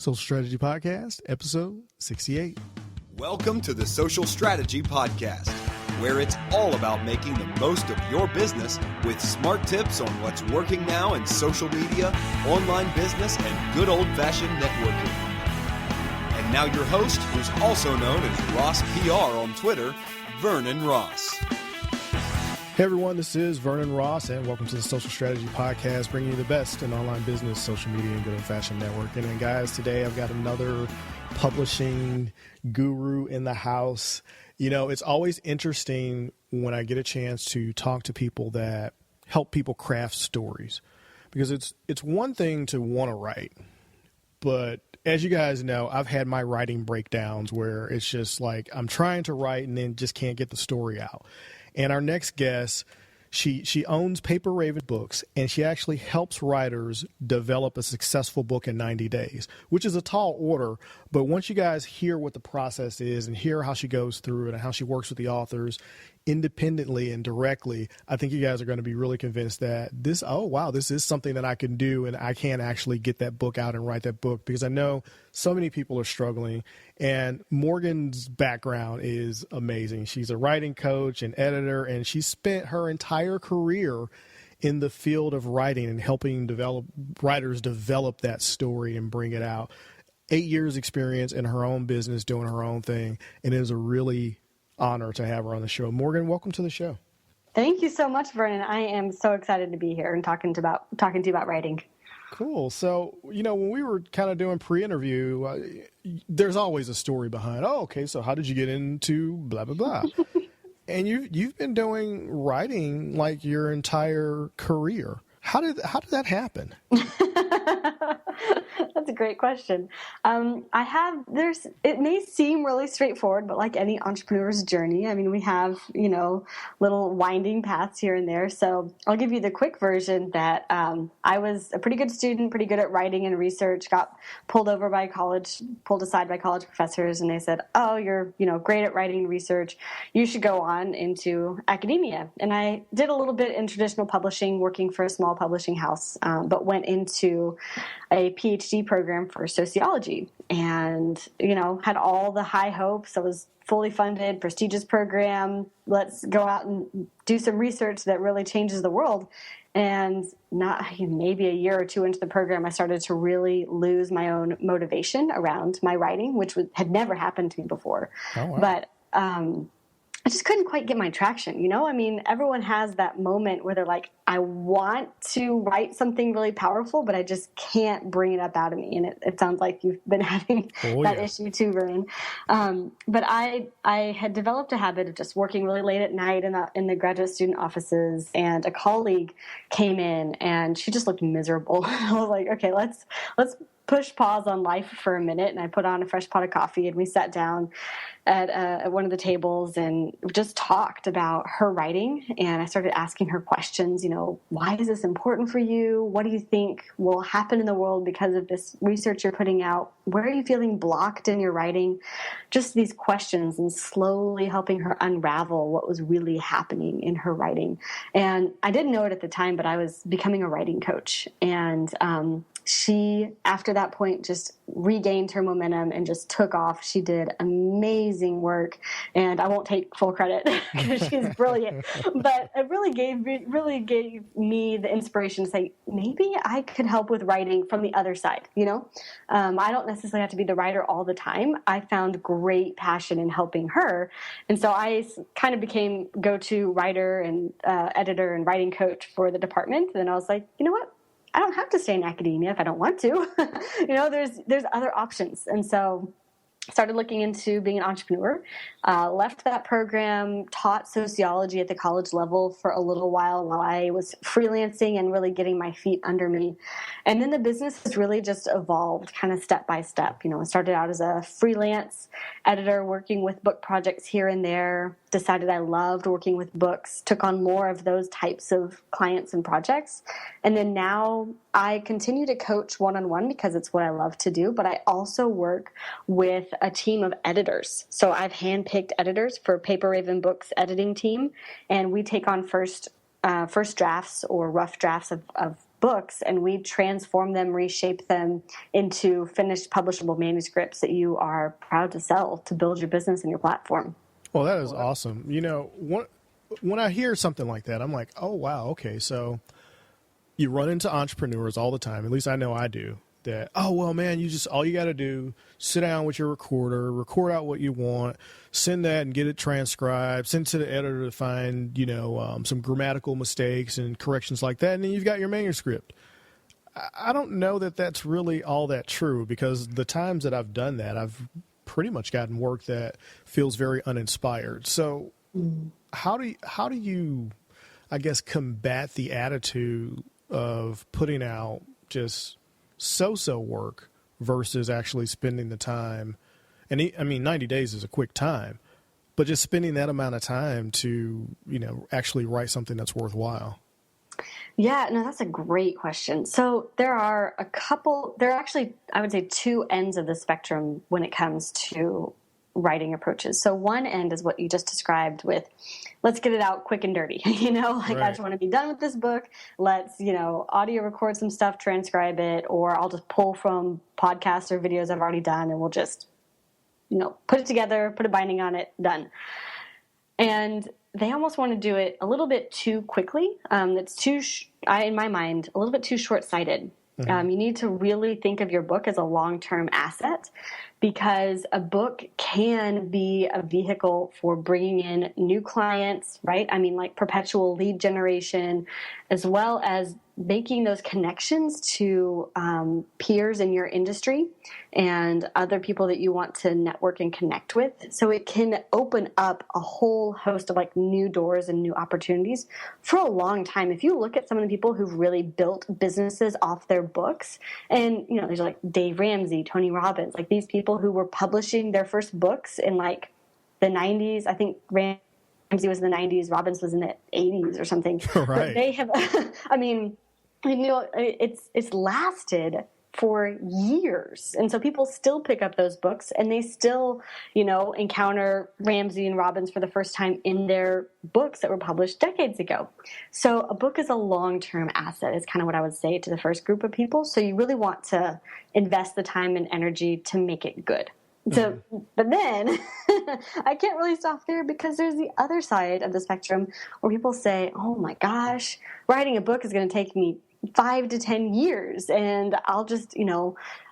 Social Strategy Podcast, episode 68. Welcome to the Social Strategy Podcast, where it's all about making the most of your business with smart tips on what's working now in social media, online business, and good old-fashioned networking. And now your host, who's also known as Ross PR on Twitter, Vernon Ross. Hey everyone, this is Vernon Ross, and welcome to the Social Strategy Podcast, bringing you the best in online business, social media, and good old-fashioned networking. And guys, today I've got another publishing guru in the house. You know, it's always interesting when I get a chance to talk to people that help people craft stories, because it's one thing to want to write, but as you guys know, I've had my writing breakdowns where it's just like I'm trying to write and then just can't get the story out. And our next guest, she owns Paper Raven Books, and she actually helps writers develop a successful book in 90 days, which is a tall order. But once you guys hear what the process is and hear how she goes through it and how she works with the authors independently and directly, I think you guys are going to be really convinced that this is something that I can do, and I can actually get that book out and write that book, because I know so many people are struggling. And Morgan's background is amazing. She's a writing coach and editor, and she spent her entire career in the field of writing and helping writers develop that story and bring it out. 8 years experience in her own business doing her own thing, and it is a really honor to have her on the show. Morgan, welcome to the show. Thank you so much, Vernon. I am so excited to be here and talking to you about writing. Cool. So, you know, when we were kind of doing pre-interview, there's always a story behind, so how did you get into blah, blah, blah? And you've been doing writing like your entire career. How did that happen? That's a great question. It may seem really straightforward, but like any entrepreneur's journey, I mean, we have, little winding paths here and there. So I'll give you the quick version that I was a pretty good student, pretty good at writing and research, got pulled aside by college professors, and they said, oh, you're, great at writing and research. You should go on into academia. And I did a little bit in traditional publishing, working for a small publishing house, but went into a PhD program for sociology, and had all the high hopes. I was fully funded, prestigious program. Let's go out and do some research that really changes the world. And maybe a year or two into the program, I started to really lose my own motivation around my writing, which had never happened to me before. Oh, wow. But I just couldn't quite get my traction, I mean, everyone has that moment where they're like, I want to write something really powerful, but I just can't bring it up out of me. And it sounds like you've been having that issue too, Vernon. But I had developed a habit of just working really late at night in the graduate student offices, and a colleague came in and she just looked miserable. I was like, okay, let's push pause on life for a minute. And I put on a fresh pot of coffee, and we sat down at one of the tables and just talked about her writing. And I started asking her questions, why is this important for you? What do you think will happen in the world because of this research you're putting out? Where are you feeling blocked in your writing? Just these questions, and slowly helping her unravel what was really happening in her writing. And I didn't know it at the time, but I was becoming a writing coach. And she, after that point, just regained her momentum and just took off. She did amazing work, and I won't take full credit because she's brilliant, but it really gave me the inspiration to say, maybe I could help with writing from the other side. I don't necessarily have to be the writer all the time. I found great passion in helping her. And so I kind of became go-to writer and editor and writing coach for the department. And I was like, you know what? I don't have to stay in academia if I don't want to. There's other options. And so started looking into being an entrepreneur, left that program, taught sociology at the college level for a little while I was freelancing and really getting my feet under me. And then the business has really just evolved kind of step by step. I started out as a freelance editor working with book projects here and there, decided I loved working with books, took on more of those types of clients and projects. And then now I continue to coach one-on-one because it's what I love to do, but I also work with a team of editors. So I've handpicked editors for Paper Raven Books editing team, and we take on first drafts or rough drafts of books and we transform them, reshape them into finished publishable manuscripts that you are proud to sell to build your business and your platform. Well, that is awesome. You know, when I hear something like that, I'm like, oh, wow, okay. So you run into entrepreneurs all the time. At least I know I do. That, oh, well, man, all you got to do, sit down with your recorder, record out what you want, send that and get it transcribed, send it to the editor to find, some grammatical mistakes and corrections like that, and then you've got your manuscript. I don't know that that's really all that true, because the times that I've done that, I've pretty much gotten work that feels very uninspired. So how do you, I guess, combat the attitude of putting out just so-so work versus actually spending the time? And 90 days is a quick time, but just spending that amount of time to, actually write something that's worthwhile. Yeah, no, that's a great question. So there are actually, I would say, two ends of the spectrum when it comes to writing approaches. So one end is what you just described with, let's get it out quick and dirty. Right. I just want to be done with this book. Let's, audio record some stuff, transcribe it, or I'll just pull from podcasts or videos I've already done and we'll just, put it together, put a binding on it, done. And they almost want to do it a little bit too quickly. It's in my mind, a little bit too short-sighted. Mm-hmm. You need to really think of your book as a long-term asset, because a book can be a vehicle for bringing in new clients, right? Like perpetual lead generation, as well as making those connections to peers in your industry and other people that you want to network and connect with. So it can open up a whole host of new doors and new opportunities for a long time. If you look at some of the people who've really built businesses off their books, and there's Dave Ramsey, Tony Robbins, these people who were publishing their first books in the 90s. I think Ramsey was in the 90s, Robbins was in the 80s or something. Right. But they have, it's lasted for years. And so people still pick up those books and they still, encounter Ramsey and Robbins for the first time in their books that were published decades ago. So a book is a long-term asset is kind of what I would say to the first group of people. So you really want to invest the time and energy to make it good. So, but then I can't really stop there, because there's the other side of the spectrum where people say, oh my gosh, writing a book is going to take me 5 to 10 years and I'll just,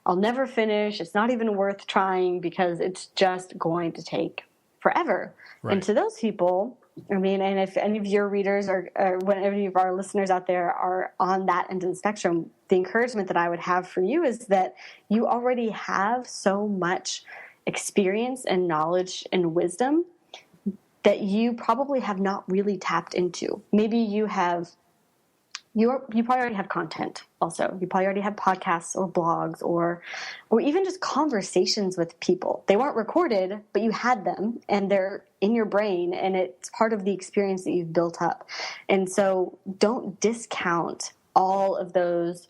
I'll never finish. It's not even worth trying because it's just going to take forever. Right. And to those people, and if any of your readers or any of our listeners out there are on that end of the spectrum, the encouragement that I would have for you is that you already have so much experience and knowledge and wisdom that you probably have not really tapped into. Maybe you probably already have content also. You probably already have podcasts or blogs or even just conversations with people. They weren't recorded, but you had them and they're in your brain and it's part of the experience that you've built up. And so don't discount all of those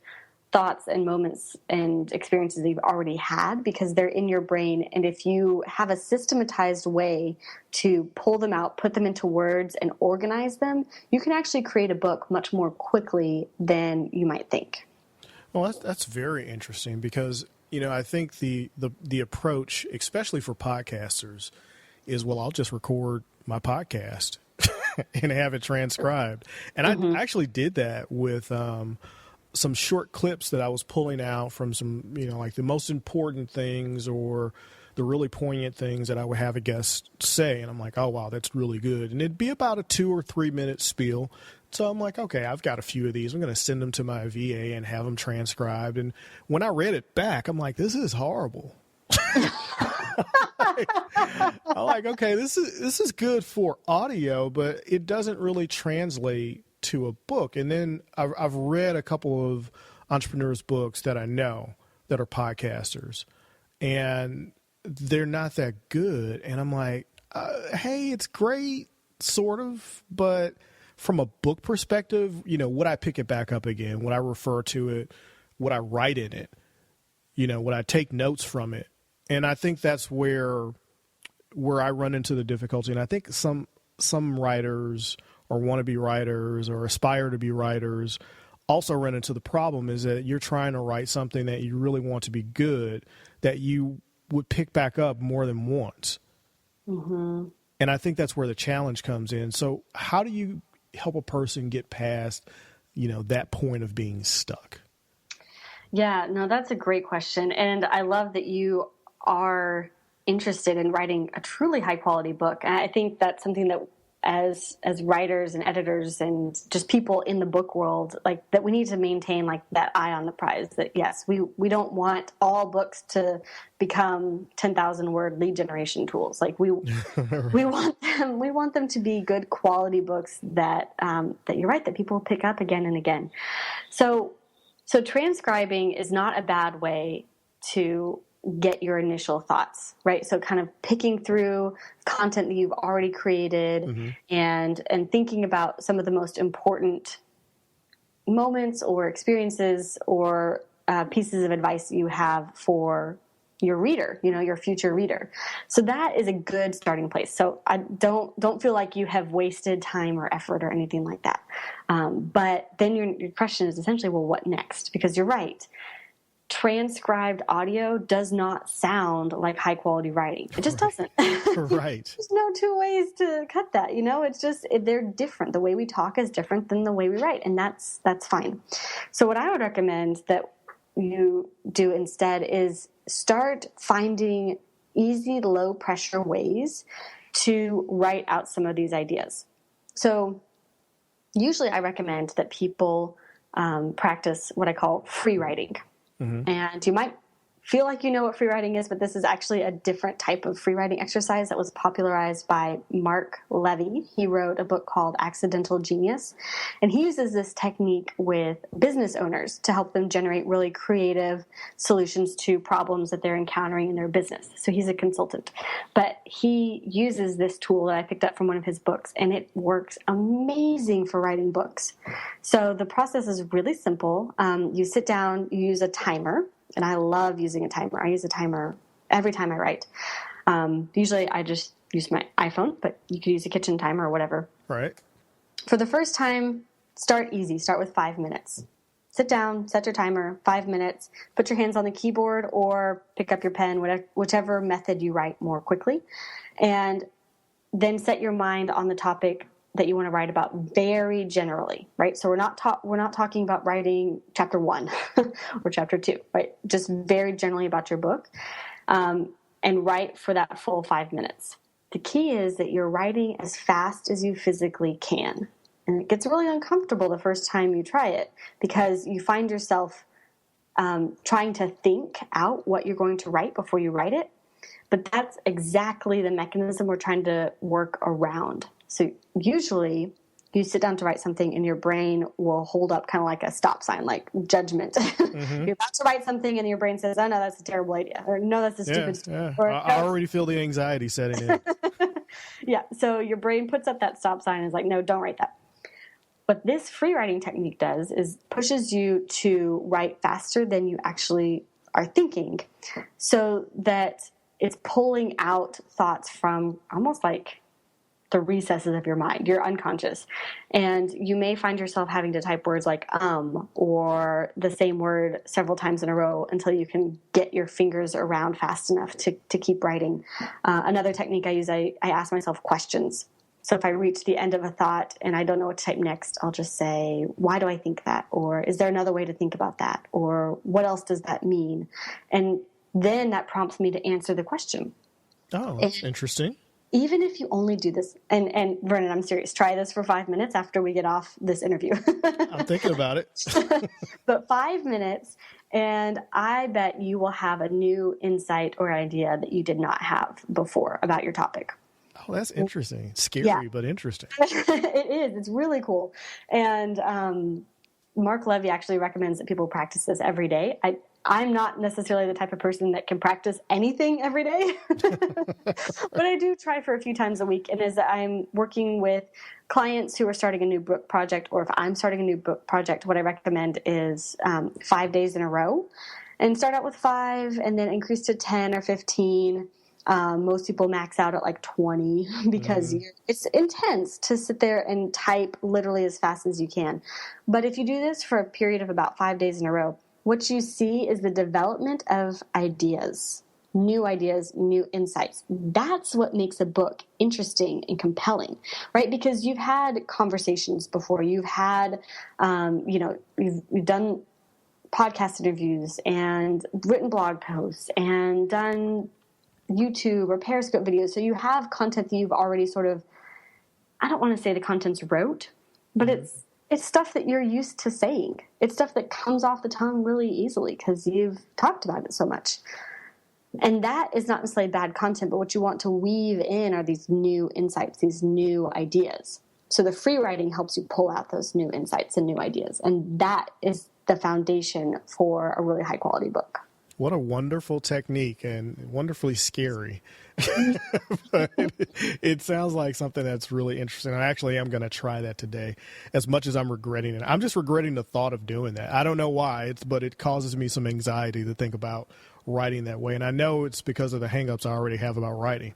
thoughts and moments and experiences that you've already had, because they're in your brain. And if you have a systematized way to pull them out, put them into words and organize them, you can actually create a book much more quickly than you might think. Well, that's very interesting, because, I think the approach, especially for podcasters, is, well, I'll just record my podcast and have it transcribed. And I actually did that with some short clips that I was pulling out from some, the most important things or the really poignant things that I would have a guest say. And I'm like, oh, wow, that's really good. And it'd be about a 2 or 3 minute spiel. So I'm like, okay, I've got a few of these. I'm going to send them to my VA and have them transcribed. And when I read it back, I'm like, this is horrible. I'm like, okay, this is good for audio, but it doesn't really translate to a book. And then I've read a couple of entrepreneurs' books that I know that are podcasters, and they're not that good. And I'm like, hey, it's great, sort of, but from a book perspective, would I pick it back up again? Would I refer to it? Would I write in it? Would I take notes from it? And I think that's where I run into the difficulty. And I think some writers or wannabe writers or aspire to be writers also run into the problem is that you're trying to write something that you really want to be good, that you would pick back up more than once. Mm-hmm. And I think that's where the challenge comes in. So how do you help a person get past, that point of being stuck? Yeah, no, that's a great question. And I love that you are interested in writing a truly high quality book. And I think that's something that as writers and editors and just people in the book world, like that we need to maintain like that eye on the prize, that yes, we don't want all books to become 10,000 word lead generation tools. Like we want them to be good quality books that you're right, that people pick up again and again. So transcribing is not a bad way to get your initial thoughts, right? So kind of picking through content that you've already created, mm-hmm. and thinking about some of the most important moments or experiences or pieces of advice you have for your reader, your future reader. So that is a good starting place. So I don't feel like you have wasted time or effort or anything like that. But then your question is essentially, well, what next? Because you're right. Transcribed audio does not sound like high quality writing. It just doesn't. Right. There's no two ways to cut that. It's just, they're different. The way we talk is different than the way we write. And that's fine. So what I would recommend that you do instead is start finding easy, low pressure ways to write out some of these ideas. So usually I recommend that people practice what I call free writing. Mm-hmm. And you might feel like you know what free writing is, but this is actually a different type of free writing exercise that was popularized by Mark Levy. He wrote a book called Accidental Genius, and he uses this technique with business owners to help them generate really creative solutions to problems that they're encountering in their business. So he's a consultant, but he uses this tool that I picked up from one of his books, and it works amazing for writing books. So the process is really simple. You sit down, you use a timer. And I love using a timer. I use a timer every time I write. Usually I just use my iPhone, but you could use a kitchen timer or whatever. Right. For the first time, start easy. Start with 5 minutes. Sit down, set your timer, 5 minutes. Put your hands on the keyboard or pick up your pen, whichever method you write more quickly. And then set your mind on the topic that you want to write about very generally, right? So we're not talking about writing chapter 1 or chapter 2, right? Just very generally about your book, and write for that full 5 minutes. The key is that you're writing as fast as you physically can. And it gets really uncomfortable the first time you try it because you find yourself trying to think out what you're going to write before you write it. But that's exactly the mechanism we're trying to work around. So usually you sit down to write something and your brain will hold up kind of like a stop sign, like judgment. Mm-hmm. You're about to write something and your brain says, oh, no, that's a terrible idea. Or no, that's a stupid idea. Or, I already feel the anxiety setting in. Yeah. So your brain puts up that stop sign and is like, no, don't write that. What this free writing technique does is pushes you to write faster than you actually are thinking, so that it's pulling out thoughts from almost like the recesses of your mind, your unconscious. And you may find yourself having to type words like or the same word several times in a row until you can get your fingers around fast enough to keep writing. Another technique I use, I ask myself questions. So if I reach the end of a thought and I don't know what to type next, I'll just say, why do I think that? Or is there another way to think about that? Or what else does that mean? And then that prompts me to answer the question. Oh, that's interesting. Even if you only do this, and Vernon, I'm serious, try this for 5 minutes after we get off this interview. I'm thinking about it. But 5 minutes, and I bet you will have a new insight or idea that you did not have before about your topic. Oh, that's interesting. Scary, but interesting. It is. It's really cool. And Mark Levy actually recommends that people practice this every day. I'm not necessarily the type of person that can practice anything every day, but I do try for a few times a week. And as I'm working with clients who are starting a new book project, or if I'm starting a new book project, what I recommend is 5 days in a row, and start out with 5 and then increase to 10 or 15. Most people max out at like 20 because it's intense to sit there and type literally as fast as you can. But if you do this for a period of about 5 days in a row, what you see is the development of ideas, new insights. That's what makes a book interesting and compelling, right? Because you've had conversations before. You've had, you've done podcast interviews and written blog posts and done YouTube or Periscope videos. So you have content that you've already sort of, I don't want to say the content's rote, but it's stuff that you're used to saying. It's stuff that comes off the tongue really easily because you've talked about it so much. And that is not necessarily bad content, but what you want to weave in are these new insights, these new ideas. So the free writing helps you pull out those new insights and new ideas. And that is the foundation for a really high quality book. What a wonderful technique and wonderfully scary. But it sounds like something that's really interesting. I actually am going to try that today, as much as I'm regretting it. I'm just regretting the thought of doing that. I don't know why, but it causes me some anxiety to think about writing that way. And I know it's because of the hangups I already have about writing.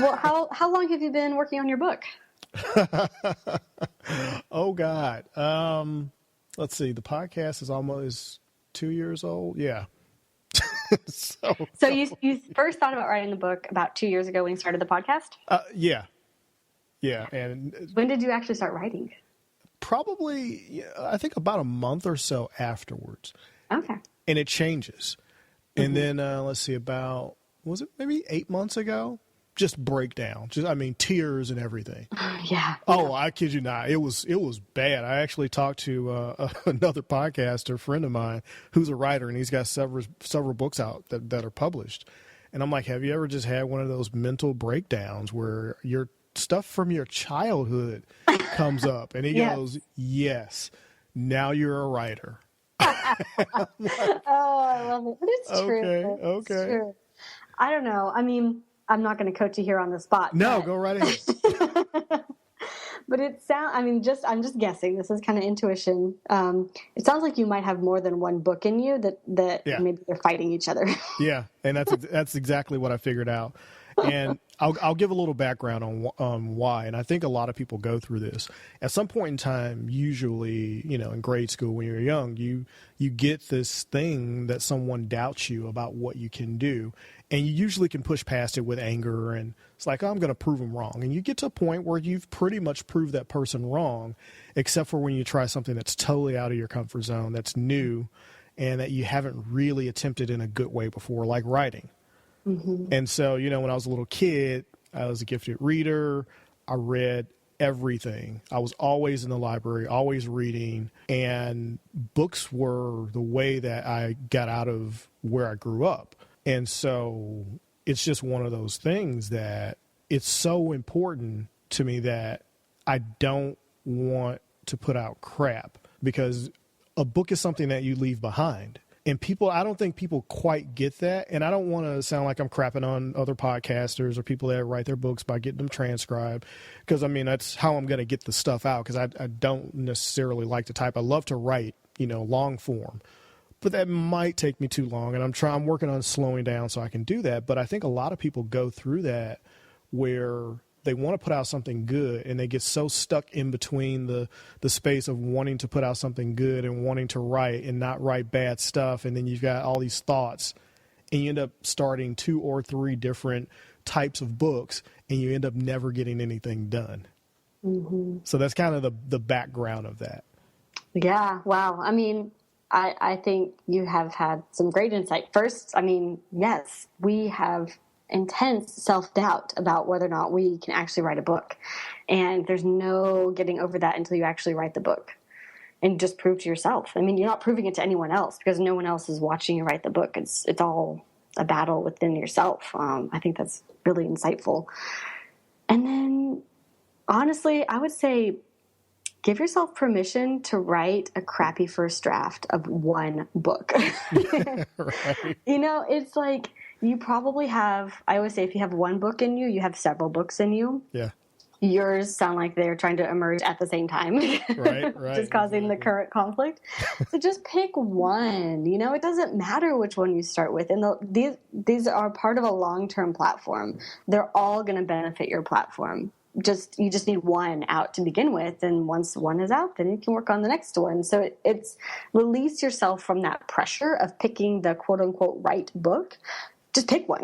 Well, how long have you been working on your book? Oh, God. Let's see. The podcast is almost 2 years old. Yeah. So you first thought about writing the book about 2 years ago when you started the podcast? Yeah. And when did you actually start writing? Probably, I think about a month or so afterwards. Okay. And it changes. And then, let's see, was it maybe 8 months ago? Just breakdown. Tears and everything. Yeah. Oh, I kid you not. It was bad. I actually talked to another podcaster, friend of mine, who's a writer, and he's got several books out that are published. And I'm like, have you ever just had one of those mental breakdowns where your stuff from your childhood comes up? And he goes, yes, now you're a writer. Oh, I love it. But it's true. Okay. It's true. I don't know. I'm not going to coach you here on the spot. No, go right ahead. But I'm just guessing. This is kind of intuition. It sounds like you might have more than one book in you that maybe they're fighting each other. Yeah, and that's exactly what I figured out. And I'll give a little background on why. And I think a lot of people go through this. At some point in time, usually, in grade school when you're young, you get this thing that someone doubts you about what you can do. And you usually can push past it with anger. And it's like, I'm going to prove them wrong. And you get to a point where you've pretty much proved that person wrong, except for when you try something that's totally out of your comfort zone, that's new, and that you haven't really attempted in a good way before, like writing. Mm-hmm. And so, when I was a little kid, I was a gifted reader. I read everything. I was always in the library, always reading. And books were the way that I got out of where I grew up. And so it's just one of those things that it's so important to me that I don't want to put out crap, because a book is something that you leave behind. And I don't think people quite get that. And I don't want to sound like I'm crapping on other podcasters or people that write their books by getting them transcribed, because that's how I'm going to get the stuff out, because I don't necessarily like to type. I love to write, long form. But that might take me too long, and I'm working on slowing down so I can do that. But I think a lot of people go through that where they want to put out something good, and they get so stuck in between the space of wanting to put out something good and wanting to write and not write bad stuff. And then you've got all these thoughts, and you end up starting 2 or 3 different types of books, and you end up never getting anything done. Mm-hmm. So that's kind of the background of that. Yeah. Wow. I think you have had some great insight. First, yes, we have intense self-doubt about whether or not we can actually write a book. And there's no getting over that until you actually write the book and just prove to yourself. You're not proving it to anyone else because no one else is watching you write the book. It's all a battle within yourself. I think that's really insightful. And then, honestly, I would say give yourself permission to write a crappy first draft of one book. Right. It's like you probably have, I always say, if you have one book in you, you have several books in you. Yeah. yours sound like they're trying to emerge at the same time, right, just causing the current conflict. So just pick one. You know, it doesn't matter which one you start with, and these are part of a long-term platform. They're all going to benefit your platform. You just need one out to begin with, and once one is out, then you can work on the next one. So it's release yourself from that pressure of picking the quote-unquote right book. Just pick one.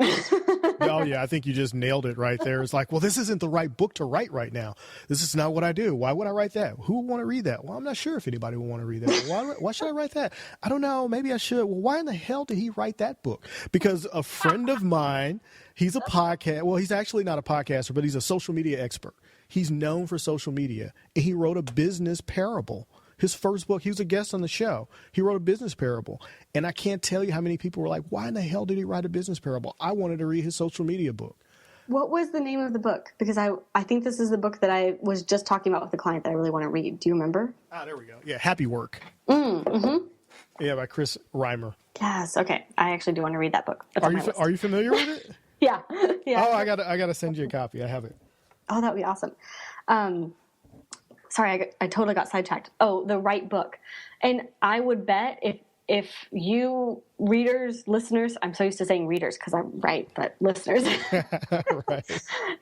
Oh, yeah. I think you just nailed it right there. It's like, well, this isn't the right book to write right now. This is not what I do. Why would I write that? Who would want to read that? Well, I'm not sure if anybody would want to read that. Why should I write that? I don't know. Maybe I should. Well, why in the hell did he write that book? Because a friend of mine, he's a podcast. Well, he's actually not a podcaster, but he's a social media expert. He's known for social media. And he wrote a business parable. His first book, he was a guest on the show. He wrote a business parable. And I can't tell you how many people were like, why in the hell did he write a business parable? I wanted to read his social media book. What was the name of the book? Because I think this is the book that I was just talking about with a client that I really want to read. Do you remember? There we go. Yeah, Happy Work. Mm-hmm. Yeah, by Chris Reimer. Yes. Okay. I actually do want to read that book. Are you familiar with it? Yeah. Oh, I gotta send you a copy. I have it. Oh, that would be awesome. Sorry, I totally got sidetracked. Oh, the right book. And I would bet if you readers, listeners, I'm so used to saying readers because I'm right, but listeners. Right.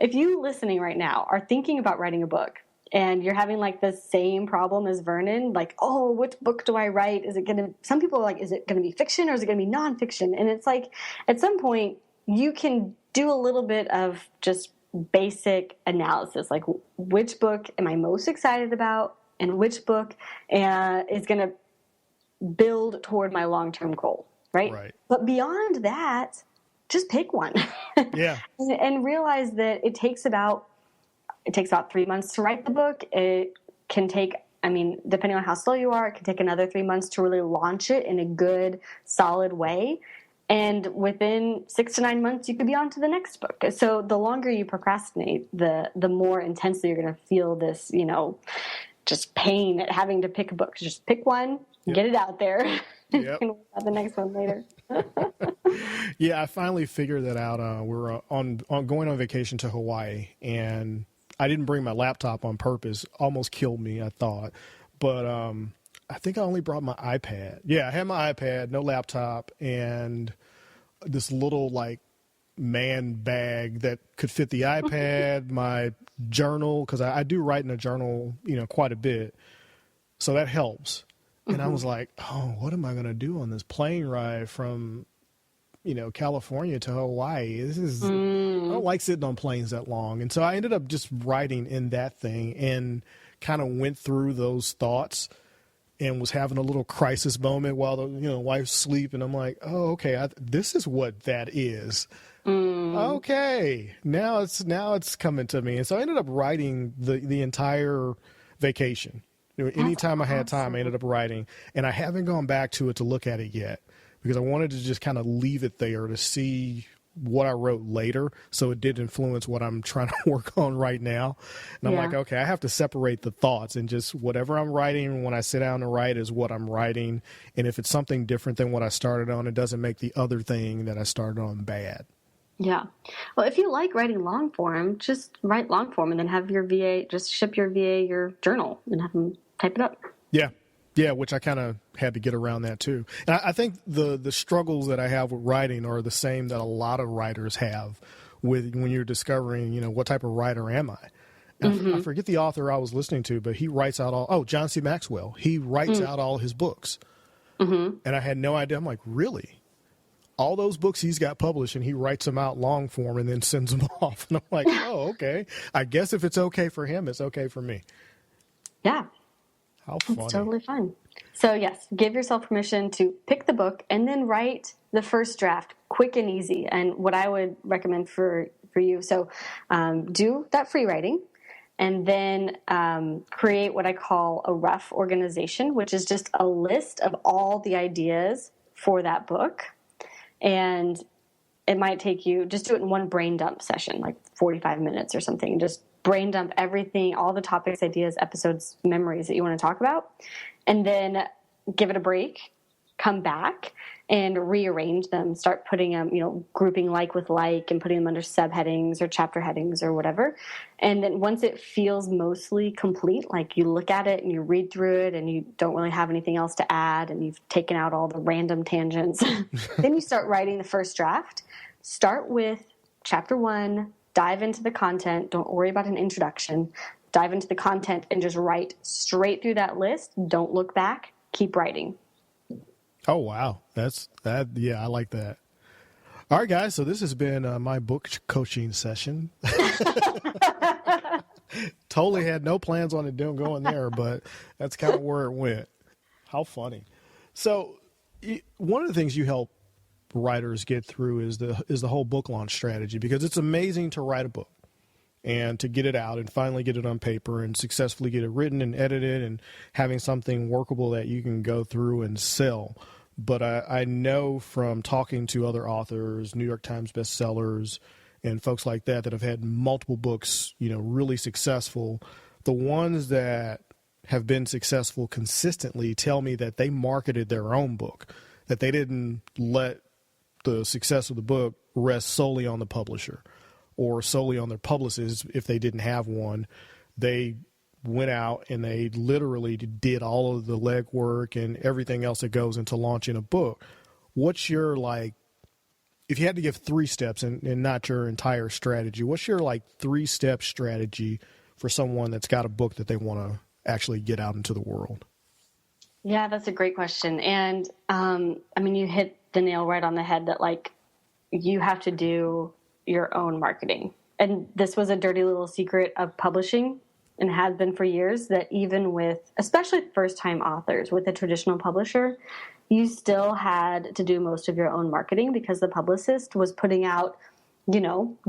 If you listening right now are thinking about writing a book and you're having like the same problem as Vernon, like, oh, which book do I write? Some people are like, is it going to be fiction or is it going to be nonfiction? And it's like, at some point you can do a little bit of just basic analysis, like which book am I most excited about and which book is going to build toward my long-term goal, right? But beyond that, just pick one. Yeah. and realize that it takes about 3 months to write the book. It can take, depending on how slow you are, it can take another 3 months to really launch it in a good, solid way. And within 6 to 9 months, you could be on to the next book. So the longer you procrastinate, the more intensely you're going to feel this, just pain at having to pick a book. Just pick one, get it out there, and work out the next one later. Yeah, I finally figured that out. We're on going on vacation to Hawaii, and I didn't bring my laptop on purpose. Almost killed me, I thought. But I think I only brought my iPad. Yeah, I had my iPad, no laptop, and this little like man bag that could fit the iPad, my journal, because I do write in a journal, quite a bit. So that helps. And I was like, oh, what am I going to do on this plane ride from, California to Hawaii? I don't like sitting on planes that long. And so I ended up just writing in that thing and kind of went through those thoughts and was having a little crisis moment while the wife's asleep, and I'm like, oh, okay, this is what that is. Okay, now it's coming to me, and so I ended up writing the entire vacation. Anytime I had time, I ended up writing, and I haven't gone back to it to look at it yet because I wanted to just kind of leave it there to see what I wrote later, so it did influence what I'm trying to work on right now. And I'm like, okay, I have to separate the thoughts, and just whatever I'm writing when I sit down to write is what I'm writing. And if it's something different than what I started on, it doesn't make the other thing that I started on bad. Yeah. Well, if you like writing long form, just write long form and then have your VA, just ship your VA your journal and have them type it up. Yeah. Yeah, which I kind of had to get around that too. And I think the struggles that I have with writing are the same that a lot of writers have with when you're discovering, what type of writer am I? I forget the author I was listening to, but he writes out John C. Maxwell. He writes out all his books. And I had no idea. I'm like, really? All those books he's got published, and he writes them out long form and then sends them off. And I'm like, oh, okay. I guess if it's okay for him, it's okay for me. Yeah. How funny. It's totally fine. So yes, give yourself permission to pick the book and then write the first draft quick and easy. And what I would recommend for you, so do that free writing and then create what I call a rough organization, which is just a list of all the ideas for that book. And it might take you, just do it in one brain dump session, like 45 minutes or something. Just brain dump everything, all the topics, ideas, episodes, memories that you want to talk about, and then give it a break, come back, and rearrange them, start putting them, grouping like with like and putting them under subheadings or chapter headings or whatever. And then once it feels mostly complete, like you look at it and you read through it and you don't really have anything else to add and you've taken out all the random tangents, then you start writing the first draft. Start with chapter 1, dive into the content. Don't worry about an introduction. Dive into the content and just write straight through that list. Don't look back. Keep writing. Oh, wow. That's that. Yeah, I like that. All right, guys. So this has been my book coaching session. Totally had no plans on it going there, but that's kind of where it went. How funny. So one of the things you help writers get through is the whole book launch strategy, because it's amazing to write a book and to get it out and finally get it on paper and successfully get it written and edited and having something workable that you can go through and sell. But I know from talking to other authors, New York Times bestsellers, and folks like that have had multiple books, really successful. The ones that have been successful consistently tell me that they marketed their own book, that they didn't let the success of the book rest solely on the publisher or solely on their publicist if they didn't have one. They went out and they literally did all of the legwork and everything else that goes into launching a book. What's your, if you had to give 3 steps and not your entire strategy, what's your 3-step strategy for someone that's got a book that they want to actually get out into the world? Yeah, that's a great question. And you hit the nail right on the head that you have to do your own marketing. And this was a dirty little secret of publishing, and has been for years, that even with, especially first-time authors, with a traditional publisher, you still had to do most of your own marketing because the publicist was putting out,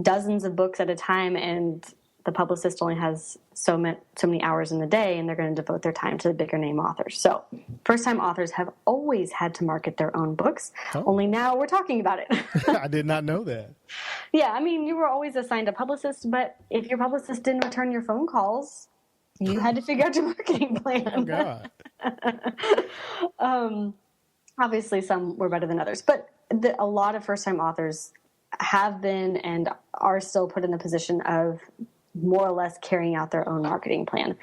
dozens of books at a time, and the publicist only has so many hours in the day, and they're going to devote their time to the bigger name authors. So first-time authors have always had to market their own books. Oh. Only now we're talking about it. I did not know that. Yeah, you were always assigned a publicist, but if your publicist didn't return your phone calls, you had to figure out your marketing plan. Oh, God. Obviously, some were better than others, but a lot of first-time authors have been and are still put in the position of more or less carrying out their own marketing plan.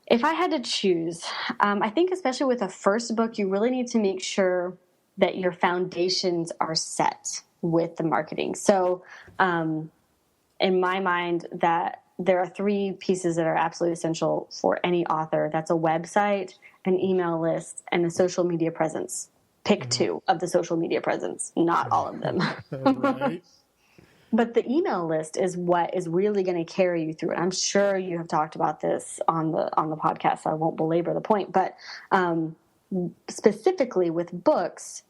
If I had to choose, I think especially with a first book, you really need to make sure that your foundations are set with the marketing. So in my mind, that there are 3 pieces that are absolutely essential for any author. That's a website, an email list, and a social media presence. Pick 2 of the social media presence, not all of them. Right. But the email list is what is really going to carry you through it. I'm sure you have talked about this on the podcast, so I won't belabor the point. But specifically with books,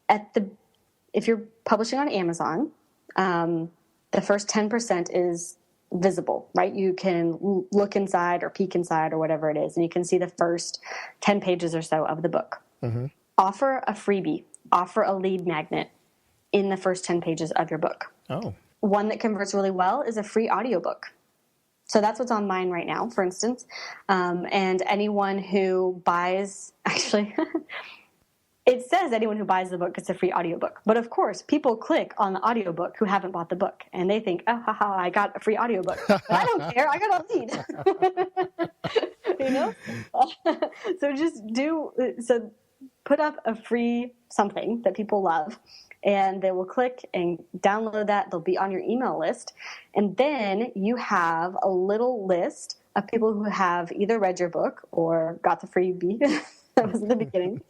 if you're publishing on Amazon, the first 10% is visible, right? You can look inside or peek inside or whatever it is, and you can see the first 10 pages or so of the book. Mm-hmm. Offer a freebie, offer a lead magnet in the first 10 pages of your book. Oh. One that converts really well is a free audiobook. So that's what's on mine right now, for instance. And anyone who buys, actually, it says anyone who buys the book gets a free audiobook. But of course, people click on the audiobook who haven't bought the book. And they think, oh, haha, I got a free audiobook. But I don't care. I got a lead. So put up a free something that people love. And they will click and download that. They'll be on your email list. And then you have a little list of people who have either read your book or got the freebie that was at the beginning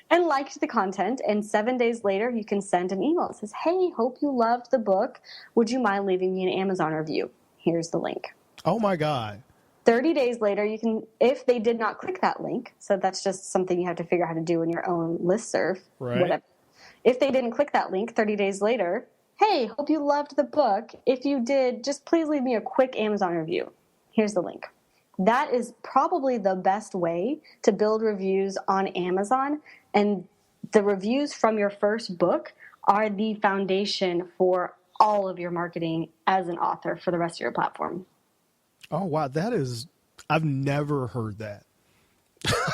and liked the content. And 7 days later, you can send an email that says, hey, hope you loved the book. Would you mind leaving me an Amazon review? Here's the link. Oh, my God. 30 days later, you can, if they did not click that link, so that's just something you have to figure out how to do in your own listserv, right. Whatever. If they didn't click that link 30 days later, hey, hope you loved the book. If you did, just please leave me a quick Amazon review. Here's the link. That is probably the best way to build reviews on Amazon. And the reviews from your first book are the foundation for all of your marketing as an author for the rest of your platform. Oh, wow. I've never heard that.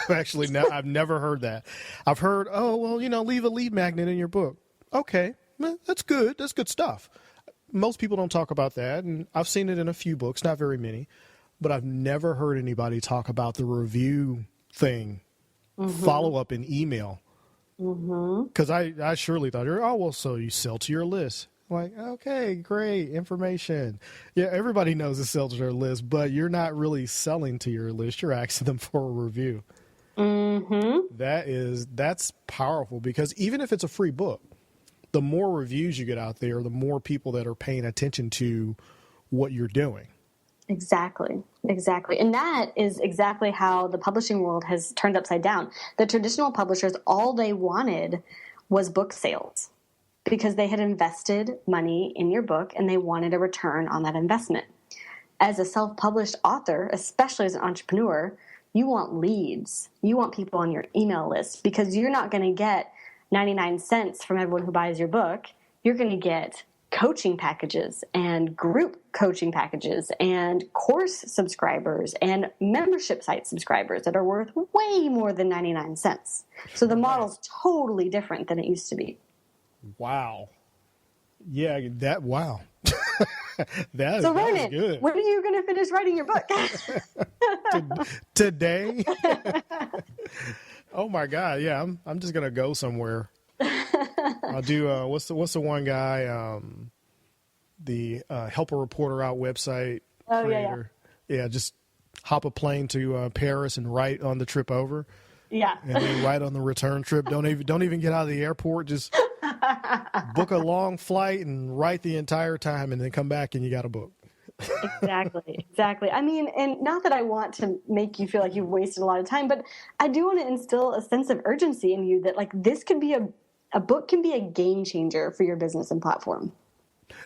I've never heard that. I've heard, oh, well, leave a lead magnet in your book. Okay, that's good. That's good stuff. Most people don't talk about that, and I've seen it in a few books, not very many, but I've never heard anybody talk about the review thing, follow up in email. Because I surely thought, oh, well, so you sell to your list. Like, okay, great information. Yeah, everybody knows to sell to their list, but you're not really selling to your list. You're asking them for a review. That's powerful, because even if it's a free book, the more reviews you get out there, the more people that are paying attention to what you're doing. Exactly. And that is exactly how the publishing world has turned upside down. The traditional publishers, all they wanted was book sales, because they had invested money in your book and they wanted a return on that investment. As a self-published author, especially as an entrepreneur, you want leads. You want people on your email list, because you're not going to get 99 cents from everyone who buys your book. You're going to get coaching packages and group coaching packages and course subscribers and membership site subscribers that are worth way more than 99 cents. So the model's totally different than it used to be. Wow. Yeah, wow. That so is Vernon, good. when are you going to finish writing your book? Today? Oh my God. Yeah, I'm just going to go somewhere. I'll do, what's the one guy, the Help a Reporter Out website creator. Yeah, just hop a plane to Paris and write on the trip over. Yeah. And then write on the return trip. Don't even get out of the airport. Just book a long flight and write the entire time, and then come back and you got a book. Exactly. I mean, and not that I want to make you feel like you've wasted a lot of time, but I do want to instill a sense of urgency in you that, like, this could be a book can be a game changer for your business and platform.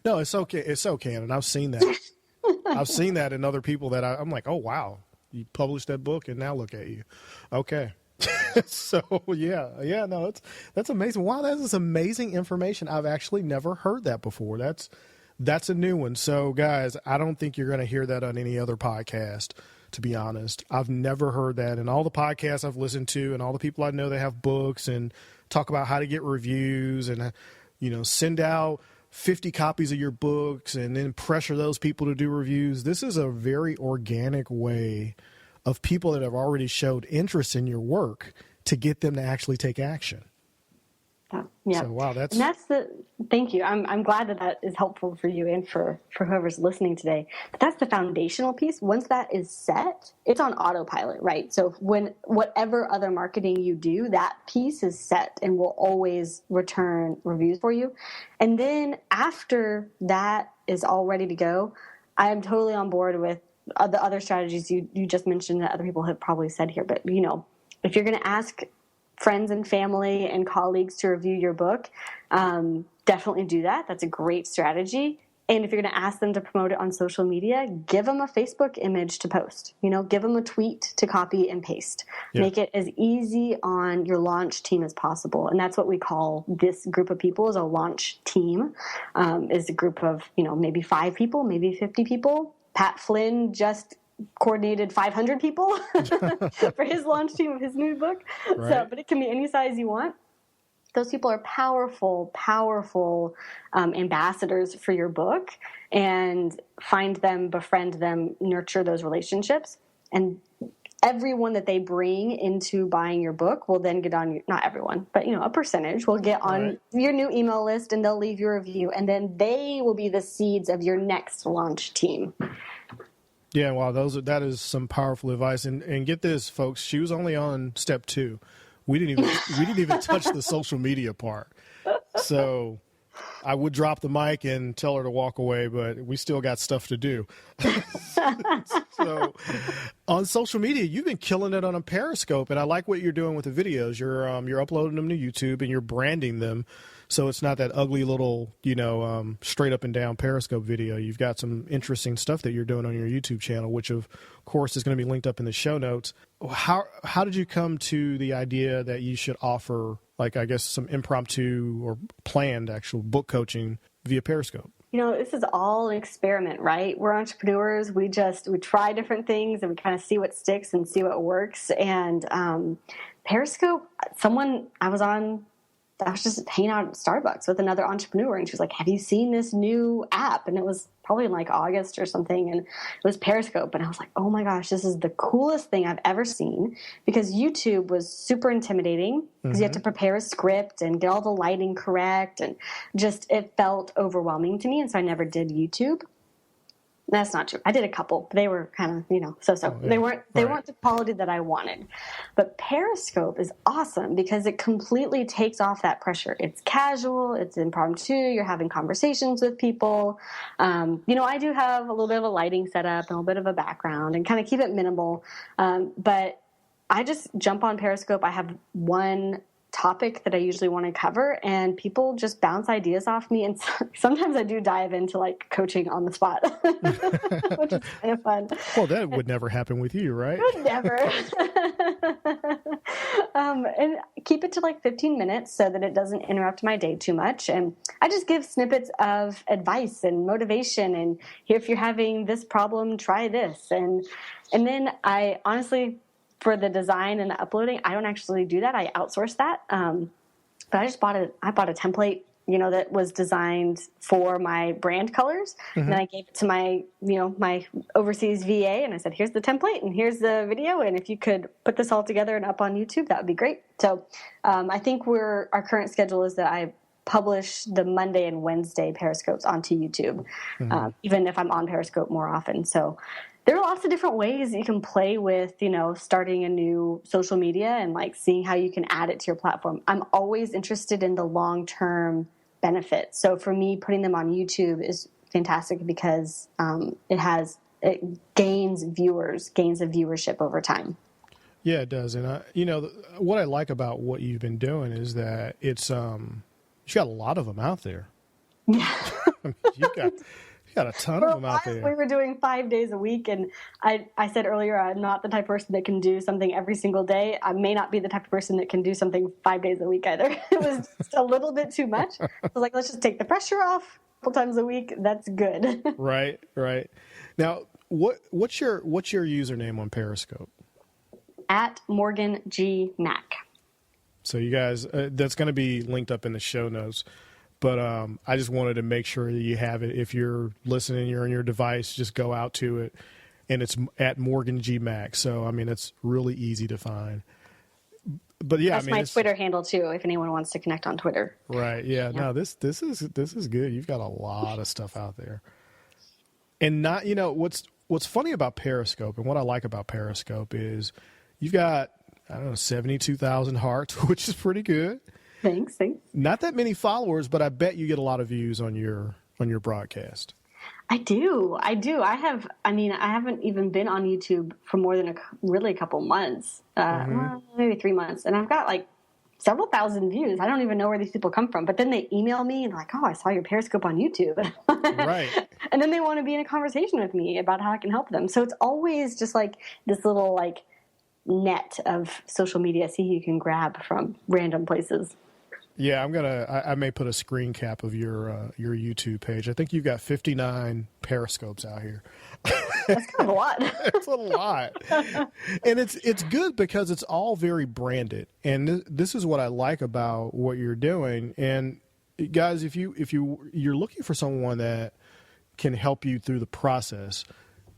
No, it's okay. It's okay. And I've seen that. I've seen that in other people that I'm like, oh, wow, you published that book and now look at you. Okay. So no, that's amazing. Wow, that is amazing information. I've actually never heard that before. That's a new one. So guys, I don't think you're going to hear that on any other podcast, to be honest. I've never heard that. And all the podcasts I've listened to and all the people I know that have books and talk about how to get reviews and, send out 50 copies of your books and then pressure those people to do reviews. This is a very organic way of people that have already showed interest in your work to get them to actually take action. Yeah. So, wow, thank you. I'm glad that is helpful for you and for whoever's listening today. But that's the foundational piece. Once that is set, it's on autopilot, right? So when whatever other marketing you do, that piece is set and will always return reviews for you. And then after that is all ready to go, I am totally on board with the other strategies you just mentioned that other people have probably said here. But, if you're going to ask friends and family and colleagues to review your book, definitely do that. That's a great strategy. And if you're going to ask them to promote it on social media, give them a Facebook image to post. Give them a tweet to copy and paste. Yeah. Make it as easy on your launch team as possible. And that's what we call this group of people, is a launch team. Is a group of, maybe 5 people, maybe 50 people. Pat Flynn just coordinated 500 people for his launch team of his new book. Right. So, but it can be any size you want. Those people are powerful ambassadors for your book, and find them, befriend them, nurture those relationships. And everyone that they bring into buying your book will then get on, not everyone, but a percentage will get on your new email list, and they'll leave your review, and then they will be the seeds of your next launch team. Yeah, wow, that is some powerful advice. And get this, folks, she was only on step 2. We didn't even touch the social media part. So I would drop the mic and tell her to walk away, but we still got stuff to do. So on social media, you've been killing it on a Periscope, and I like what you're doing with the videos. You're uploading them to YouTube and you're branding them. So it's not that ugly little, straight up and down Periscope video. You've got some interesting stuff that you're doing on your YouTube channel, which of course is going to be linked up in the show notes. How did you come to the idea that you should offer, like, I guess, some impromptu or planned actual book coaching via Periscope? this is all an experiment, right? We're entrepreneurs. We try different things and we kind of see what sticks and see what works. And Periscope, I was just hanging out at Starbucks with another entrepreneur, and she was like, have you seen this new app? And it was probably in like August or something, and it was Periscope. And I was like, oh my gosh, this is the coolest thing I've ever seen, because YouTube was super intimidating because you had to prepare a script and get all the lighting correct, and just it felt overwhelming to me, and so I never did YouTube. That's not true. I did a couple, but they were kind of, so-so. Oh, yeah. They weren't the quality that I wanted. But Periscope is awesome because it completely takes off that pressure. It's casual. It's impromptu. You're having conversations with people. I do have a little bit of a lighting setup and a little bit of a background and kind of keep it minimal. But I just jump on Periscope. I have one topic that I usually want to cover, and people just bounce ideas off me, and sometimes I do dive into like coaching on the spot, which is kind of fun. Well, that would never happen with you, right? Never. And keep it to like 15 minutes so that it doesn't interrupt my day too much, and I just give snippets of advice and motivation, and if you're having this problem, try this, and then I honestly, for the design and the uploading, I don't actually do that. I outsource that. But I just bought a template, that was designed for my brand colors. And then I gave it to my overseas VA, and I said, here's the template and here's the video. And if you could put this all together and up on YouTube, that would be great. So I think our current schedule is that I publish the Monday and Wednesday Periscopes onto YouTube, even if I'm on Periscope more often. So there are lots of different ways that you can play with, starting a new social media and like seeing how you can add it to your platform. I'm always interested in the long-term benefits. So for me, putting them on YouTube is fantastic because it gains of viewership over time. Yeah, it does. And what I like about what you've been doing is that it's you got a lot of them out there. Yeah. You got a ton of them out there. We were doing 5 days a week, and I said earlier, I'm not the type of person that can do something every single day. I may not be the type of person that can do something 5 days a week either. It was just a little bit too much. I was like, let's just take the pressure off a couple times a week. That's good. Right. Now, what's your username on Periscope? At Morgan G. Mac. So you guys, that's going to be linked up in the show notes. But I just wanted to make sure that you have it. If you're listening, you're on your device, just go out to it. And it's at Morgan G. Mac. So, it's really easy to find. But yeah, that's my Twitter handle too, if anyone wants to connect on Twitter. Right. Yeah. No, this is good. You've got a lot of stuff out there. And not, what's funny about Periscope and what I like about Periscope is you've got, 72,000 hearts, which is pretty good. Thanks. Not that many followers, but I bet you get a lot of views on your broadcast. I do. I haven't even been on YouTube for more than a couple months, maybe 3 months. And I've got like several thousand views. I don't even know where these people come from. But then they email me and they're like, oh, I saw your Periscope on YouTube. Right. And then they want to be in a conversation with me about how I can help them. So it's always just like this little like net of social media. See who you can grab from random places. Yeah, I may put a screen cap of your YouTube page. I think you've got 59 Periscopes out here. That's kind of a lot. It's a lot. And it's good because it's all very branded. And this is what I like about what you're doing. And guys, if you're looking for someone that can help you through the process,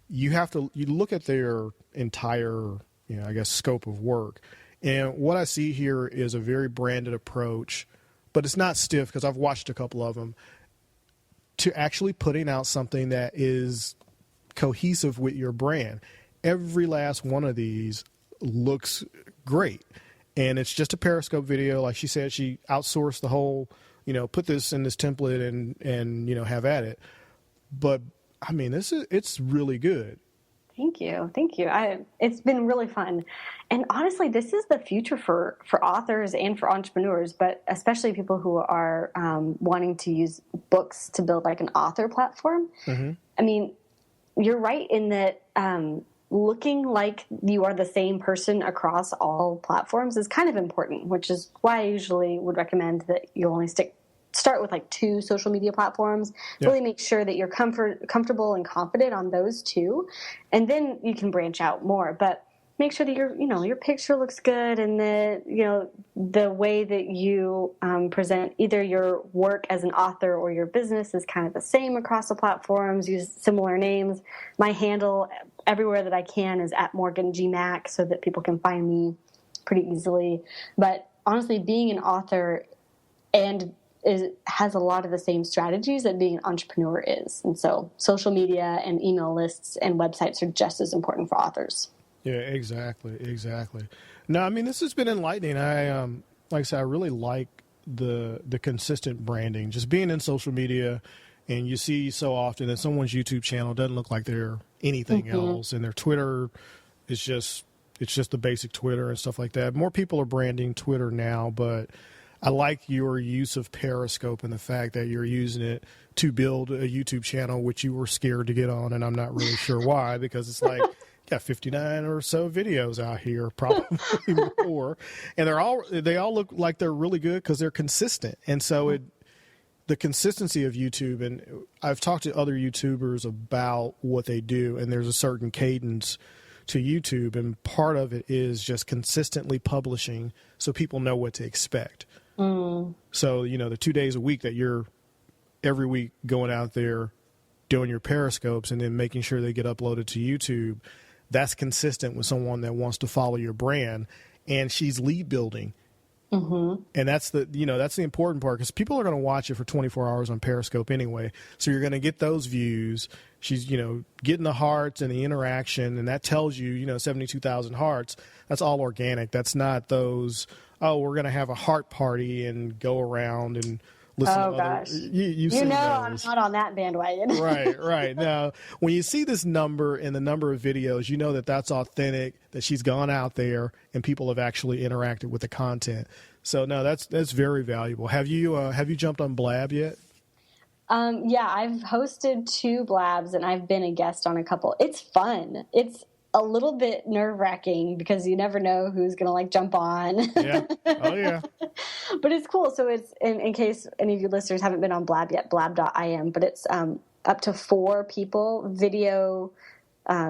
you look at their entire, scope of work. And what I see here is a very branded approach, but it's not stiff because I've watched a couple of them, to actually putting out something that is cohesive with your brand. Every last one of these looks great. And it's just a Periscope video. Like she said, she outsourced the whole, put this in this template and have at it. But it's really good. Thank you. It's been really fun. And honestly, this is the future for authors and for entrepreneurs, but especially people who are wanting to use books to build like an author platform. Mm-hmm. You're right in that looking like you are the same person across all platforms is kind of important, which is why I usually would recommend that you only stick start with like 2 social media platforms. Really make sure that you're comfortable and confident on those 2, and then you can branch out more. But make sure that your picture looks good, and the way that you present either your work as an author or your business is kind of the same across the platforms. Use similar names. My handle everywhere that I can is at Morgan G. Mack, so that people can find me pretty easily. But honestly, being an author has a lot of the same strategies that being an entrepreneur is. And so social media and email lists and websites are just as important for authors. Yeah, exactly. No, I mean, this has been enlightening. Like I said, I really like the consistent branding, just being in social media, and you see so often that someone's YouTube channel doesn't look like they're anything else, and their Twitter is just the basic Twitter and stuff like that. More people are branding Twitter now, but I like your use of Periscope and the fact that you're using it to build a YouTube channel, which you were scared to get on, and I'm not really sure why, because it's like, got 59 or so videos out here, probably more, and they all look like they're really good because they're consistent. And so the consistency of YouTube, and I've talked to other YouTubers about what they do, and there's a certain cadence to YouTube, and part of it is just consistently publishing so people know what to expect. So, the 2 days a week that you're every week going out there doing your Periscopes and then making sure they get uploaded to YouTube, that's consistent with someone that wants to follow your brand, and she's lead building. And that's that's the important part, because people are going to watch it for 24 hours on Periscope anyway. So you're going to get those views. She's, getting the hearts and the interaction, and that tells you, 72,000 hearts. That's all organic. That's not those, we're going to have a heart party and go around and listen to other. Gosh. You've seen those. I'm not on that bandwagon. Right. Now, when you see this number and the number of videos, you know that that's authentic, that she's gone out there and people have actually interacted with the content. So, no, that's very valuable. Have you jumped on Blab yet? Yeah, I've hosted 2 Blabs, and I've been a guest on a couple. It's fun. It's a little bit nerve-wracking because you never know who's going to jump on. Yeah. Oh, yeah. But it's cool. So it's, in case any of you listeners haven't been on Blab yet, blab.im, but it's up to 4 people video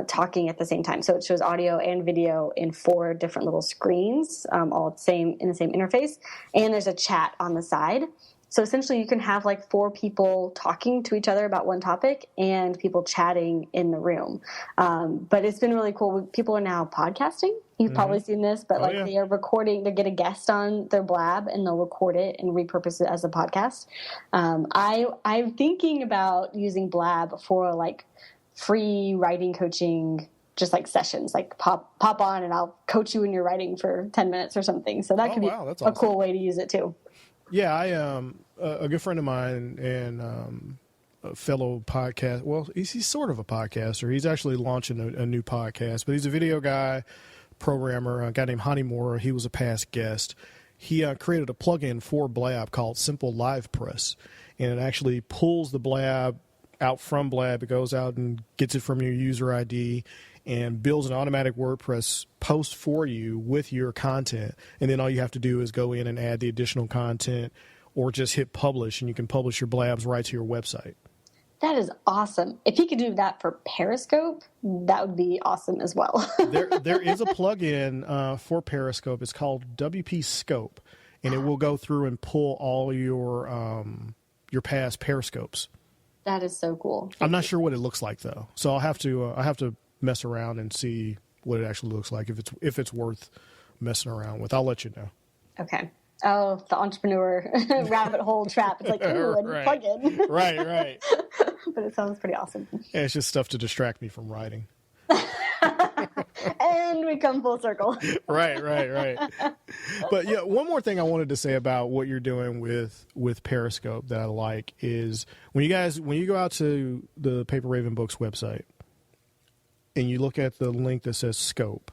talking at the same time. So it shows audio and video in 4 different little screens, all in the same interface. And there's a chat on the side. So essentially you can have 4 people talking to each other about one topic and people chatting in the room. But it's been really cool. People are now podcasting. You've probably seen this, but they are recording, they get a guest on their Blab and they'll record it and repurpose it as a podcast. I'm thinking about using Blab for free writing coaching, just sessions, pop on and I'll coach you in your writing for 10 minutes or something. So that could be a cool way to use it too. Yeah, a good friend of mine and a fellow podcast. Well, he's sort of a podcaster. He's actually launching a new podcast, but he's a video guy, programmer, a guy named Hani Moore. He was a past guest. He created a plugin for Blab called Simple Live Press, and it actually pulls the Blab out from Blab. It goes out and gets it from your user ID and builds an automatic WordPress post for you with your content. And then all you have to do is go in and add the additional content or just hit publish, and you can publish your Blabs right to your website. That is awesome. If he could do that for Periscope, that would be awesome as well. There is a plugin for Periscope. It's called WP Scope, and it will go through and pull all your past Periscopes. That is so cool. I'm not sure what it looks like though, so I'll have to mess around and see what it actually looks like, if it's worth messing around with. I'll let you know. Okay. Oh, the entrepreneur rabbit hole trap. It's ooh, a new plugin. Right. But it sounds pretty awesome. Yeah, it's just stuff to distract me from writing. And we come full circle. Right. But yeah, one more thing I wanted to say about what you're doing with Periscope that I like is when you go out to the Paper Raven Books website and you look at the link that says scope,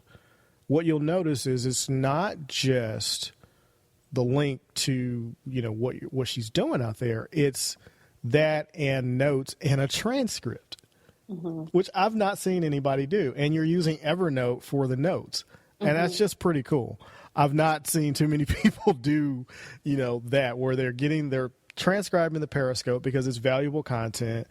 what you'll notice is it's not just the link to, what she's doing out there. It's that and notes and a transcript, which I've not seen anybody do. And you're using Evernote for the notes. And that's just pretty cool. I've not seen too many people do, that where they're getting their transcribing the Periscope because it's valuable content.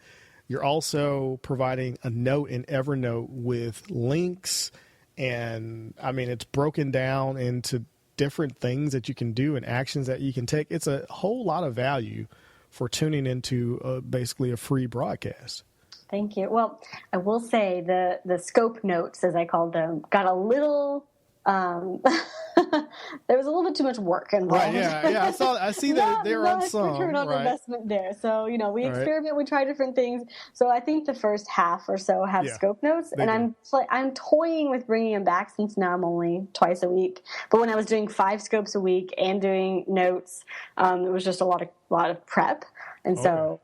You're also providing a note in Evernote with links, and I mean, it's broken down into different things that you can do and actions that you can take. It's a whole lot of value for tuning into basically a free broadcast. Thank you. Well, I will say the scope notes, as I called them, got a little. There was a little bit too much work involved. Right, yeah. I see that they're on some. Return on investment there. So, we experiment, we try different things. So I think the first half or so have scope notes, and I'm toying with bringing them back since now I'm only twice a week. But when I was doing 5 scopes a week and doing notes, it was just a lot of prep, and so.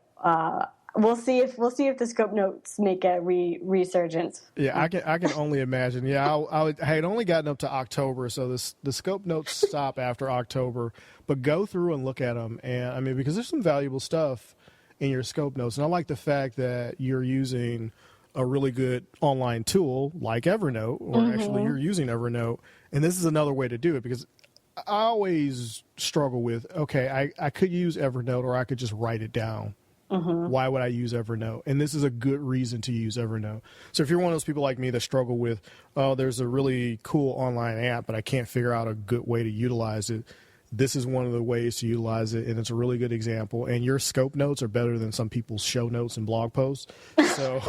We'll see if the scope notes make a resurgence. Yeah, I can only imagine. Yeah, I had only gotten up to October, so the scope notes stop after October. But go through and look at them, and I mean, because there's some valuable stuff in your scope notes, and I like the fact that you're using a really good online tool like Evernote, or actually you're using Evernote, and this is another way to do it because I always struggle with I could use Evernote or I could just write it down. Why would I use Evernote? And this is a good reason to use Evernote. So if you're one of those people like me that struggle with, there's a really cool online app, but I can't figure out a good way to utilize it, this is one of the ways to utilize it, and it's a really good example. And your scope notes are better than some people's show notes and blog posts. So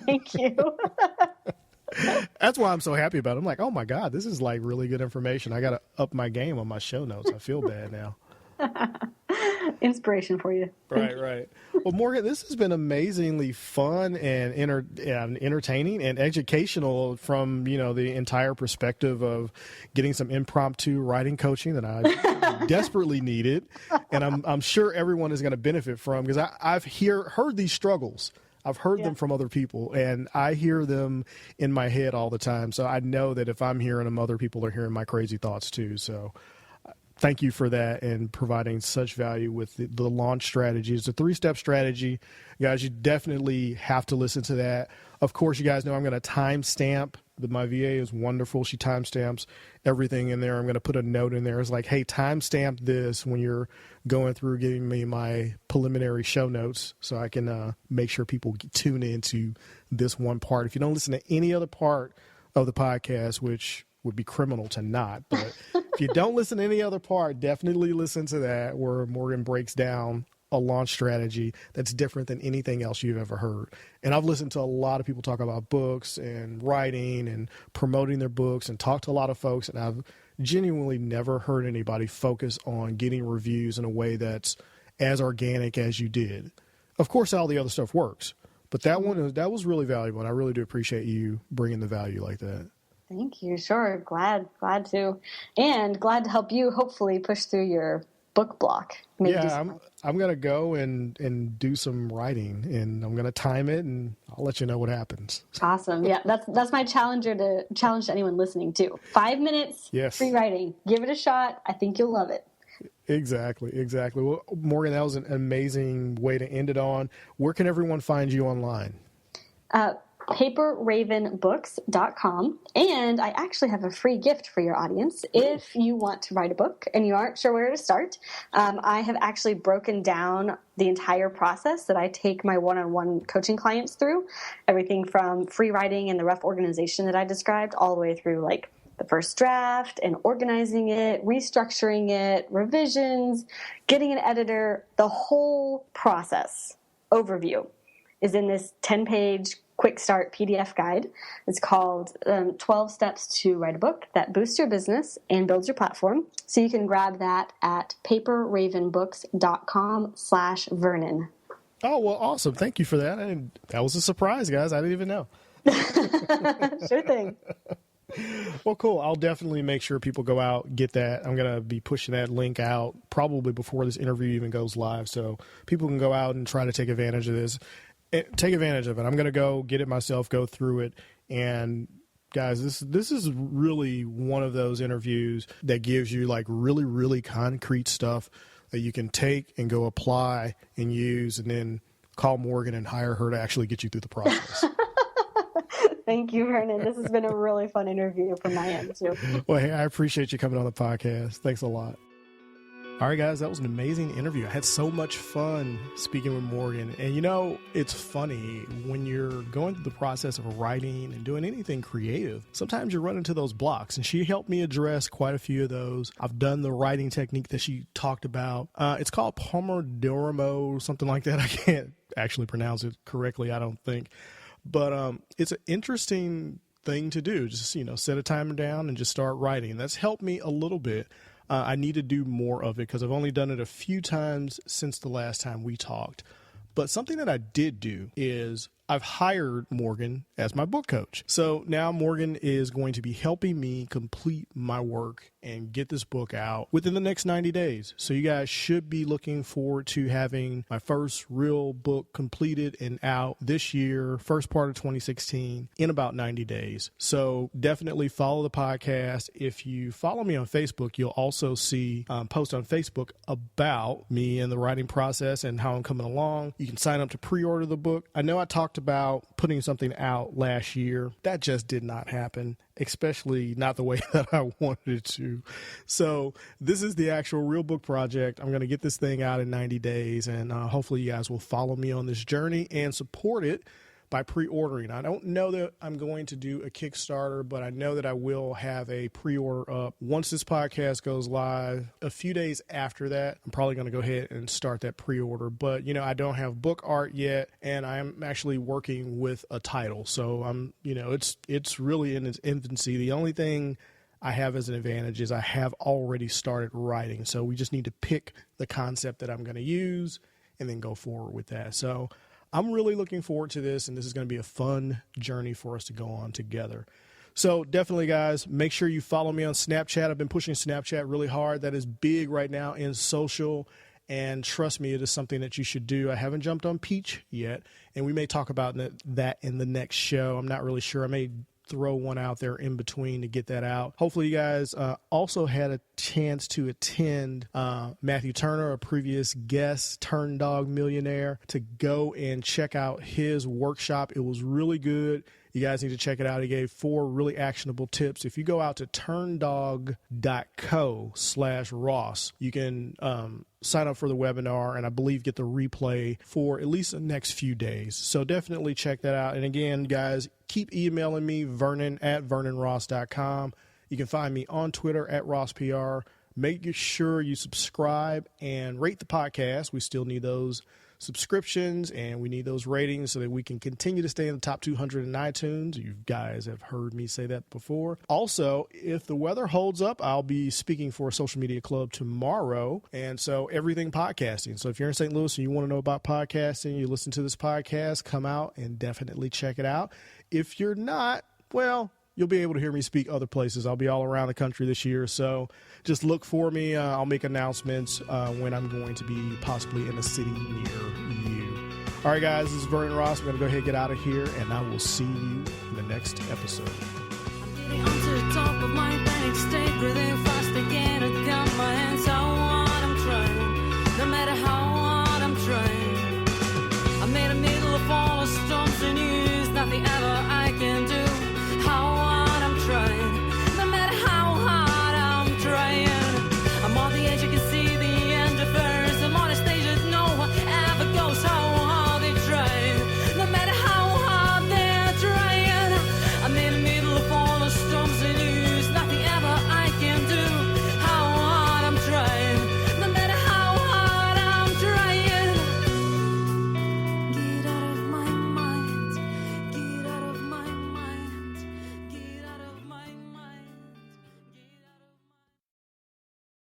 Thank you. That's why I'm so happy about it. I'm like, oh, my God, this is like really good information. I got to up my game on my show notes. I feel bad now. Inspiration for you. Right. Well, Morgan, this has been amazingly fun and entertaining and educational from, the entire perspective of getting some impromptu writing coaching that I desperately needed. And I'm sure everyone is going to benefit from, because I've heard these struggles. I've heard them from other people, and I hear them in my head all the time. So I know that if I'm hearing them, other people are hearing my crazy thoughts too. So thank you for that and providing such value with the launch strategy. It's a 3-step strategy. Guys, you definitely have to listen to that. Of course, you guys know I'm going to timestamp. My VA is wonderful. She timestamps everything in there. I'm going to put a note in there. It's like, hey, timestamp this when you're going through giving me my preliminary show notes so I can make sure people tune into this one part. If you don't listen to any other part of the podcast, which would be criminal to not, but if you don't listen to any other part, definitely listen to that, where Morgan breaks down a launch strategy that's different than anything else you've ever heard. And I've listened to a lot of people talk about books and writing and promoting their books and talked to a lot of folks, and I've genuinely never heard anybody focus on getting reviews in a way that's as organic as you did. Of course, all the other stuff works, but that was really valuable, and I really do appreciate you bringing the value like that. Thank you. Sure. Glad to. And glad to help you hopefully push through your book block. I'm going to go and do some writing, and I'm going to time it, and I'll let you know what happens. Awesome. Yeah, that's my challenge to anyone listening too. 5 minutes, free writing. Give it a shot. I think you'll love it. Exactly. Well, Morgan, that was an amazing way to end it on. Where can everyone find you online? PaperRavenBooks.com, and I actually have a free gift for your audience. If you want to write a book and you aren't sure where to start, I have actually broken down the entire process that I take my one-on-one coaching clients through, everything from free writing and the rough organization that I described all the way through like the first draft and organizing it, restructuring it, revisions, getting an editor. The whole process overview is in this 10-page quick start PDF guide. It's called 12 Steps to Write a Book That Boosts Your Business and Builds Your Platform. So you can grab that at paperravenbooks.com/Vernon. Oh, well, awesome. Thank you for that. That was a surprise, guys. I didn't even know. Sure thing. Well, cool. I'll definitely make sure people go out, get that. I'm going to be pushing that link out probably before this interview even goes live, so people can go out and try to take advantage of this. Take advantage of it. I'm going to go get it myself, go through it. And guys, this is really one of those interviews that gives you like really, really concrete stuff that you can take and go apply and use, and then call Morgan and hire her to actually get you through the process. Thank you, Vernon. This has been a really fun interview from my end, too. Well, hey, I appreciate you coming on the podcast. Thanks a lot. All right, guys, that was an amazing interview. I had so much fun speaking with Morgan. And, you know, it's funny when you're going through the process of writing and doing anything creative, sometimes you run into those blocks. And she helped me address quite a few of those. I've done the writing technique that she talked about. It's called Pomodoro, something like that. I can't actually pronounce it correctly, I don't think. But it's an interesting thing to do. Just, you know, set a timer down and just start writing. That's helped me a little bit. I need to do more of it because I've only done it a few times since the last time we talked. But something that I did do is I've hired Morgan as my book coach. So now Morgan is going to be helping me complete my work and get this book out within the next 90 days. So you guys should be looking forward to having my first real book completed and out this year, first part of 2016, in about 90 days. So definitely follow the podcast. If you follow me on Facebook, you'll also see posts on Facebook about me and the writing process and how I'm coming along. You can sign up to pre-order the book. I know I talked about putting something out last year. That just did not happen, especially not the way that I wanted it to. So this is the actual real book project. I'm going to get this thing out in 90 days, and hopefully you guys will follow me on this journey and support it by pre-ordering. I don't know that I'm going to do a Kickstarter, but I know that I will have a pre-order up once this podcast goes live. A few days after that, I'm probably going to go ahead and start that pre-order. But, you know, I don't have book art yet, and I'm actually working with a title. So I'm, you know, it's really in its infancy. The only thing I have as an advantage is I have already started writing. So we just need to pick the concept that I'm going to use and then go forward with that. So I'm really looking forward to this, and this is going to be a fun journey for us to go on together. So definitely, guys, make sure you follow me on Snapchat. I've been pushing Snapchat really hard. That is big right now in social, and trust me, it is something that you should do. I haven't jumped on Peach yet, and we may talk about that in the next show. I'm not really sure. I may throw one out there in between to get that out. Hopefully you guys also had a chance to attend Matthew Turner, a previous guest, Turn Dog Millionaire, to go and check out his workshop. It was really good. You guys need to check it out. He gave 4 really actionable tips. If you go out to turndog.co/Ross, you can sign up for the webinar and I believe get the replay for at least the next few days. So definitely check that out. And again, guys, keep emailing me, vernon@vernonross.com. You can find me on Twitter @RossPR. Make sure you subscribe and rate the podcast. We still need those subscriptions and we need those ratings so that we can continue to stay in the top 200 in iTunes. You guys have heard me say that before. Also, if the weather holds up, I'll be speaking for a social media club tomorrow. And so everything podcasting. So if you're in St. Louis and you want to know about podcasting, you listen to this podcast, come out and definitely check it out. If you're not, well, you'll be able to hear me speak other places. I'll be all around the country this year, so just look for me. I'll make announcements when I'm going to be possibly in a city near you. All right, guys, this is Vernon Ross. We're going to go ahead and get out of here, and I will see you in the next episode. I'm getting onto the top of my panic state, breathing